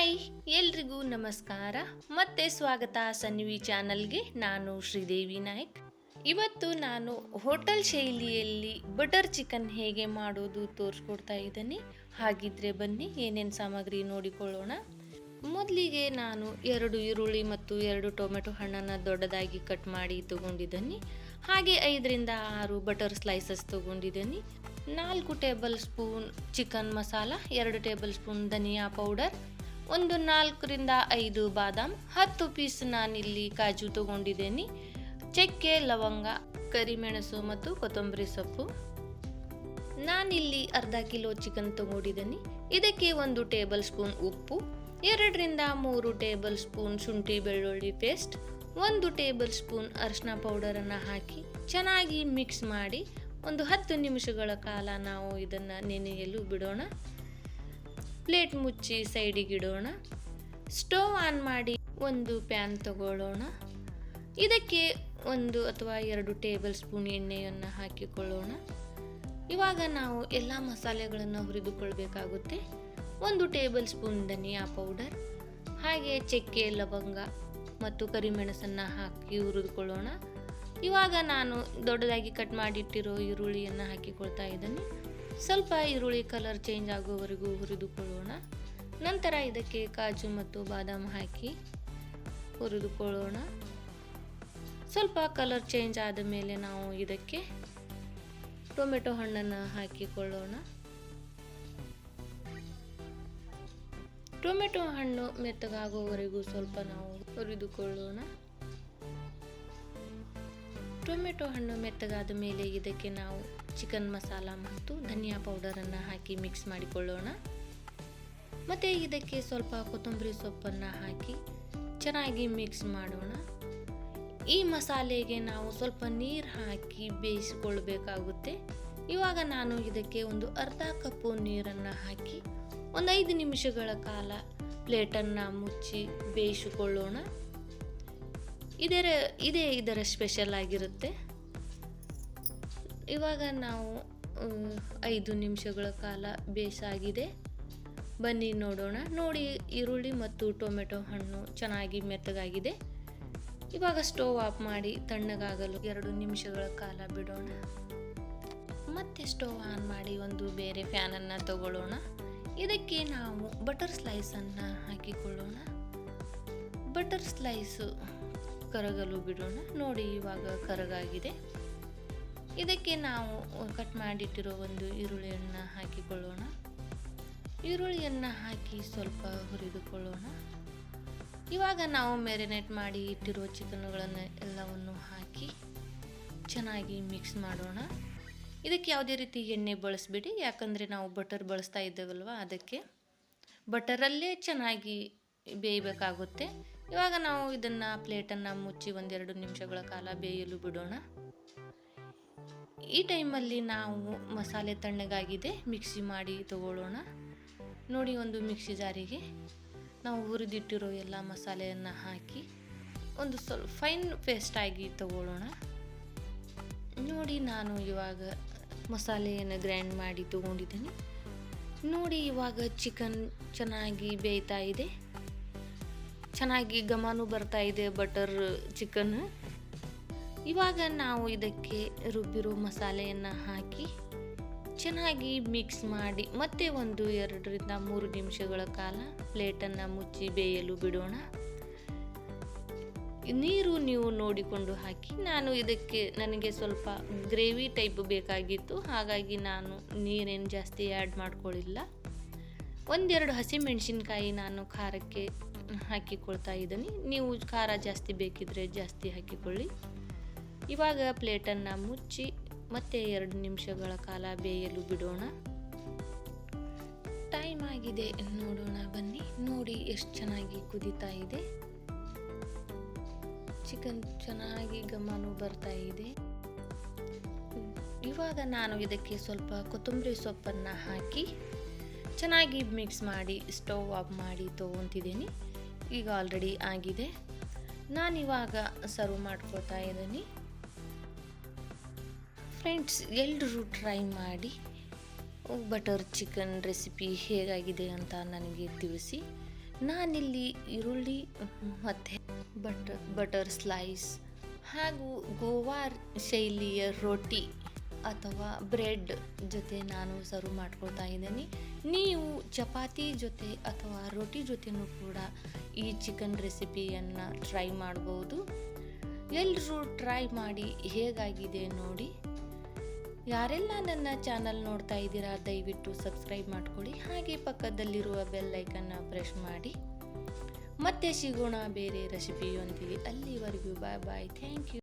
Hi ಎಲ್ರಿಗೂ ನಮಸ್ಕಾರ ಮತ್ತೆ ಸ್ವಾಗತ ಸನ್ವಿ ಚಾನಲ್ಗೆ. ನಾನು ಶ್ರೀದೇವಿ ನಾಯ್ಕ್. ಇವತ್ತು ನಾನು ಹೋಟೆಲ್ ಶೈಲಿಯಲ್ಲಿ ಬಟರ್ ಚಿಕನ್ ಹೇಗೆ ಮಾಡೋದು ತೋರಿಸ್ಕೊಡ್ತಾ ಇದ್ದೀನಿ. ಹಾಗಿದ್ರೆ ಬನ್ನಿ ಏನೇನು ಸಾಮಗ್ರಿ ನೋಡಿಕೊಳ್ಳೋಣ. ಮೊದಲಿಗೆ ನಾನು 2 ಈರುಳ್ಳಿ ಮತ್ತು 2 ಟೊಮೆಟೊ ಹಣ್ಣನ್ನು ದೊಡ್ಡದಾಗಿ ಕಟ್ ಮಾಡಿ ತಗೊಂಡಿದ್ದೀನಿ. ಹಾಗೆ 5ರಿಂದ 6 ಬಟರ್ ಸ್ಲೈಸಸ್ ತಗೊಂಡಿದ್ದೀನಿ. 4 tablespoon chicken masala, 2 tablespoon ಧನಿಯಾ ಪೌಡರ್, ಒಂದು 4ರಿಂದ 5 ಬಾದಾಮ್, 10 ಪೀಸ್ ನಾನಿಲ್ಲಿ ಕಾಜು ತಗೊಂಡಿದ್ದೀನಿ, ಚಕ್ಕೆ, ಲವಂಗ, ಕರಿಮೆಣಸು ಮತ್ತು ಕೊತ್ತಂಬರಿ ಸೊಪ್ಪು. ನಾನಿಲ್ಲಿ ಅರ್ಧ ಕಿಲೋ ಚಿಕನ್ ತಗೊಂಡಿದ್ದೀನಿ. ಇದಕ್ಕೆ 1 ಟೇಬಲ್ ಸ್ಪೂನ್ ಉಪ್ಪು, 2ರಿಂದ 3 ಟೇಬಲ್ ಸ್ಪೂನ್ ಶುಂಠಿ ಬೆಳ್ಳುಳ್ಳಿ ಪೇಸ್ಟ್, 1 ಟೇಬಲ್ ಸ್ಪೂನ್ ಅರಿಶಿನ ಪೌಡರನ್ನು ಹಾಕಿ ಚೆನ್ನಾಗಿ ಮಿಕ್ಸ್ ಮಾಡಿ ಒಂದು 10 ನಿಮಿಷಗಳ ಕಾಲ ನಾವು ಇದನ್ನು ನೆನೆಯಲು ಬಿಡೋಣ. ಪ್ಲೇಟ್ ಮುಚ್ಚಿ ಸೈಡಿಗೆ ಇಡೋಣ. ಸ್ಟವ್ ಆನ್ ಮಾಡಿ ಒಂದು ಪ್ಯಾನ್ ತಗೊಳ್ಳೋಣ. ಇದಕ್ಕೆ 1 ಅಥವಾ 2 ಟೇಬಲ್ ಸ್ಪೂನ್ ಎಣ್ಣೆಯನ್ನು ಹಾಕಿಕೊಳ್ಳೋಣ. ಇವಾಗ ನಾವು ಎಲ್ಲ ಮಸಾಲೆಗಳನ್ನು ಹುರಿದುಕೊಳ್ಬೇಕಾಗುತ್ತೆ. 1 ಟೇಬಲ್ ಸ್ಪೂನ್ ಧನಿಯಾ ಪೌಡರ್, ಹಾಗೆ ಚಕ್ಕೆ, ಲವಂಗ ಮತ್ತು ಕರಿಮೆಣಸನ್ನು ಹಾಕಿ ಹುರಿದುಕೊಳ್ಳೋಣ. ಇವಾಗ ನಾನು ದೊಡ್ಡದಾಗಿ ಕಟ್ ಮಾಡಿಟ್ಟಿರೋ ಈರುಳ್ಳಿಯನ್ನು ಹಾಕಿಕೊಳ್ತಾ ಇದ್ದೀನಿ. ಸ್ವಲ್ಪ ಈರುಳ್ಳಿ ಕಲರ್ ಚೇಂಜ್ ಆಗೋವರೆಗೂ ಹುರಿದುಕೊಳ್ಳೋಣ. ನಂತರ ಇದಕ್ಕೆ ಕಾಜು ಮತ್ತು ಬಾದಾಮ್ ಹಾಕಿ ಹುರಿದುಕೊಳ್ಳೋಣ. ಸ್ವಲ್ಪ ಕಲರ್ ಚೇಂಜ್ ಆದ ಮೇಲೆ ನಾವು ಇದಕ್ಕೆ ಟೊಮೆಟೊ ಹಣ್ಣನ್ನು ಹಾಕಿಕೊಳ್ಳೋಣ. ಟೊಮೆಟೊ ಹಣ್ಣು ಮೆತ್ತಗಾಗುವವರೆಗೂ ಸ್ವಲ್ಪ ನಾವು ಹುರಿದುಕೊಳ್ಳೋಣ. ಟೊಮೆಟೊ ಹಣ್ಣು ಮೆತ್ತಗಾದ ಮೇಲೆ ಇದಕ್ಕೆ ನಾವು ಚಿಕನ್ ಮಸಾಲ ಮತ್ತು ಧನಿಯಾ ಪೌಡರನ್ನು ಹಾಕಿ ಮಿಕ್ಸ್ ಮಾಡಿಕೊಳ್ಳೋಣ. ಮತ್ತು ಇದಕ್ಕೆ ಸ್ವಲ್ಪ ಕೊತ್ತಂಬರಿ ಸೊಪ್ಪನ್ನು ಹಾಕಿ ಚೆನ್ನಾಗಿ ಮಿಕ್ಸ್ ಮಾಡೋಣ. ಈ ಮಸಾಲೆಗೆ ನಾವು ಸ್ವಲ್ಪ ನೀರು ಹಾಕಿ ಬೇಯಿಸಿಕೊಳ್ಬೇಕಾಗುತ್ತೆ. ಇವಾಗ ನಾನು ಇದಕ್ಕೆ ಒಂದು ಅರ್ಧ ಕಪ್ಪು ನೀರನ್ನು ಹಾಕಿ ಒಂದು 5 ನಿಮಿಷಗಳ ಕಾಲ ಪ್ಲೇಟನ್ನು ಮುಚ್ಚಿ ಬೇಯಿಸಿಕೊಳ್ಳೋಣ. ಇದೇ ಇದರ ಸ್ಪೆಷಲ್ ಆಗಿರುತ್ತೆ. ಇವಾಗ ನಾವು 5 ನಿಮಿಷಗಳ ಕಾಲ ಬೇಯಿಸಾಗಿದೆ. ಬನ್ನಿ ನೋಡೋಣ. ನೋಡಿ, ಈರುಳ್ಳಿ ಮತ್ತು ಟೊಮೆಟೊ ಹಣ್ಣು ಚೆನ್ನಾಗಿ ಮೆತ್ತಗಾಗಿದೆ. ಇವಾಗ ಸ್ಟವ್ ಆಫ್ ಮಾಡಿ ತಣ್ಣಗಾಗಲು 2 ನಿಮಿಷಗಳ ಕಾಲ ಬಿಡೋಣ. ಮತ್ತೆ ಸ್ಟವ್ ಆನ್ ಮಾಡಿ ಒಂದು ಬೇರೆ ಫ್ಯಾನನ್ನು ತಗೊಳ್ಳೋಣ. ಇದಕ್ಕೆ ನಾವು ಬಟರ್ ಸ್ಲೈಸನ್ನು ಹಾಕಿಕೊಳ್ಳೋಣ. ಬಟರ್ ಸ್ಲೈಸು ಕರಗಲು ಬಿಡೋಣ. ನೋಡಿ, ಇವಾಗ ಕರಗಾಗಿದೆ. ಇದಕ್ಕೆ ನಾವು ಕಟ್ ಮಾಡಿಟ್ಟಿರೋ ಒಂದು ಈರುಳ್ಳಿಯನ್ನು ಹಾಕಿಕೊಳ್ಳೋಣ. ಈರುಳ್ಳಿಯನ್ನು ಹಾಕಿ ಸ್ವಲ್ಪ ಹುರಿದುಕೊಳ್ಳೋಣ. ಇವಾಗ ನಾವು ಮ್ಯಾರಿನೇಟ್ ಮಾಡಿ ಇಟ್ಟಿರೋ ಚಿಕನ್ಗಳನ್ನು ಎಲ್ಲವನ್ನು ಹಾಕಿ ಚೆನ್ನಾಗಿ ಮಿಕ್ಸ್ ಮಾಡೋಣ. ಇದಕ್ಕೆ ಯಾವುದೇ ರೀತಿ ಎಣ್ಣೆ ಬಳಸಬೇಡಿ, ಯಾಕಂದರೆ ನಾವು ಬಟರ್ ಬಳಸ್ತಾ ಇದ್ದೇವಲ್ವ, ಅದಕ್ಕೆ ಬಟರಲ್ಲೇ ಚೆನ್ನಾಗಿ ಬೇಯಬೇಕಾಗುತ್ತೆ. ಇವಾಗ ನಾವು ಇದನ್ನು ಪ್ಲೇಟನ್ನು ಮುಚ್ಚಿ 1-2 ನಿಮಿಷಗಳ ಕಾಲ ಬೇಯಲು ಬಿಡೋಣ. ಈ ಟೈಮಲ್ಲಿ ನಾವು ಮಸಾಲೆ ತಣ್ಣಗಾಗಿದೆ, ಮಿಕ್ಸಿ ಮಾಡಿ ತಗೊಳ್ಳೋಣ. ನೋಡಿ, ಒಂದು ಮಿಕ್ಸಿ ಜಾರಿಗೆ ನಾವು ಹುರಿದಿಟ್ಟಿರೋ ಎಲ್ಲ ಮಸಾಲೆಯನ್ನು ಹಾಕಿ ಒಂದು ಸ್ವಲ್ಪ ಫೈನ್ ಪೇಸ್ಟ್ ಆಗಿ ತಗೊಳ್ಳೋಣ. ನೋಡಿ, ನಾನು ಇವಾಗ ಮಸಾಲೆಯನ್ನು ಗ್ರೈಂಡ್ ಮಾಡಿ ತಗೊಂಡಿದ್ದೀನಿ. ನೋಡಿ, ಇವಾಗ ಚಿಕನ್ ಚೆನ್ನಾಗಿ ಬೇಯ್ತಾ ಇದೆ. ಚೆನ್ನಾಗಿ ಘಮನೂ ಬರ್ತಾ ಇದೆ ಬಟರ್ ಚಿಕನ್. ಇವಾಗ ನಾವು ಇದಕ್ಕೆ ರುಬ್ಬಿರೋ ಮಸಾಲೆಯನ್ನು ಹಾಕಿ ಚೆನ್ನಾಗಿ ಮಿಕ್ಸ್ ಮಾಡಿ ಮತ್ತೆ 1-2ರಿಂದ 3 ನಿಮಿಷಗಳ ಕಾಲ ಪ್ಲೇಟನ್ನು ಮುಚ್ಚಿ ಬೇಯಲು ಬಿಡೋಣ. ನೀರು ನೀವು ನೋಡಿಕೊಂಡು ಹಾಕಿ. ನನಗೆ ಸ್ವಲ್ಪ ಗ್ರೇವಿ ಟೈಪ್ ಬೇಕಾಗಿತ್ತು, ಹಾಗಾಗಿ ನಾನು ನೀರೇನು ಜಾಸ್ತಿ ಆ್ಯಡ್ ಮಾಡ್ಕೊಳ್ಳಿಲ್ಲ. 1-2 ಹಸಿಮೆಣಸಿನ್ಕಾಯಿ ನಾನು ಖಾರಕ್ಕೆ ಹಾಕಿಕೊಳ್ತಾ ಇದ್ದೀನಿ. ನೀವು ಖಾರ ಜಾಸ್ತಿ ಬೇಕಿದ್ರೆ ಜಾಸ್ತಿ ಹಾಕಿಕೊಳ್ಳಿ. ಇವಾಗ ಪ್ಲೇಟನ್ನು ಮುಚ್ಚಿ ಮತ್ತೆ 2 ನಿಮಿಷಗಳ ಕಾಲ ಬೇಯಲು ಬಿಡೋಣ. ಟೈಮ್ ಆಗಿದೆ, ನೋಡೋಣ ಬನ್ನಿ. ನೋಡಿ, ಎಷ್ಟು ಚೆನ್ನಾಗಿ ಕುದೀತಾ ಇದೆ. ಚಿಕನ್ ಚೆನ್ನಾಗಿ ಘಮನೂ ಬರ್ತಾ ಇದೆ. ಇವಾಗ ನಾನು ಇದಕ್ಕೆ ಸ್ವಲ್ಪ ಕೊತ್ತಂಬರಿ ಸೊಪ್ಪನ್ನು ಹಾಕಿ ಚೆನ್ನಾಗಿ ಮಿಕ್ಸ್ ಮಾಡಿ ಸ್ಟವ್ ಆಫ್ ಮಾಡಿ ತೊಗೊತಿದ್ದೀನಿ. ಈಗ ಆಲ್ರೆಡಿ ಆಗಿದೆ. ನಾನಿವಾಗ ಸರ್ವ್ ಮಾಡ್ಕೊಳ್ತಾ ಇದ್ದೀನಿ. ಫ್ರೆಂಡ್ಸ್, ಎಲ್ಲರೂ ಟ್ರೈ ಮಾಡಿ ಬಟರ್ ಚಿಕನ್ ರೆಸಿಪಿ ಹೇಗಾಗಿದೆ ಅಂತ ನನಗೆ ತಿಳಿಸಿ. ನಾನಿಲ್ಲಿ ಈರುಳ್ಳಿ ಮತ್ತು ಬಟರ್ ಸ್ಲೈಸ್ ಹಾಗೂ ಗೋವಾ ಶೈಲಿಯ ರೋಟಿ ಅಥವಾ ಬ್ರೆಡ್ ಜೊತೆ ನಾನು ಸರ್ವ್ ಮಾಡ್ಕೊಳ್ತಾ ಇದ್ದೀನಿ. ನೀವು ಚಪಾತಿ ಜೊತೆ ಅಥವಾ ರೋಟಿ ಜೊತೆನೂ ಕೂಡ ಈ ಚಿಕನ್ ರೆಸಿಪಿಯನ್ನು ಟ್ರೈ ಮಾಡ್ಬೋದು. ಎಲ್ಲರೂ ಟ್ರೈ ಮಾಡಿ ಹೇಗಾಗಿದೆ ನೋಡಿ. ಯಾರೆಲ್ಲ ನನ್ನ ಚಾನಲ್ ನೋಡ್ತಾ ಇದ್ದೀರಾ ದಯವಿಟ್ಟು ಸಬ್ಸ್ಕ್ರೈಬ್ ಮಾಡ್ಕೊಳ್ಳಿ, ಹಾಗೆ ಪಕ್ಕದಲ್ಲಿರುವ ಬೆಲ್ ಐಕನ್ನ ಪ್ರೆಸ್ ಮಾಡಿ. ಮತ್ತೆ ಸಿಗೋಣ ಬೇರೆ ರೆಸಿಪಿಯೊಂದಿಗೆ. ಅಲ್ಲಿವರೆಗೂ ಬಾಯ್ ಬಾಯ್, ಥ್ಯಾಂಕ್ ಯು.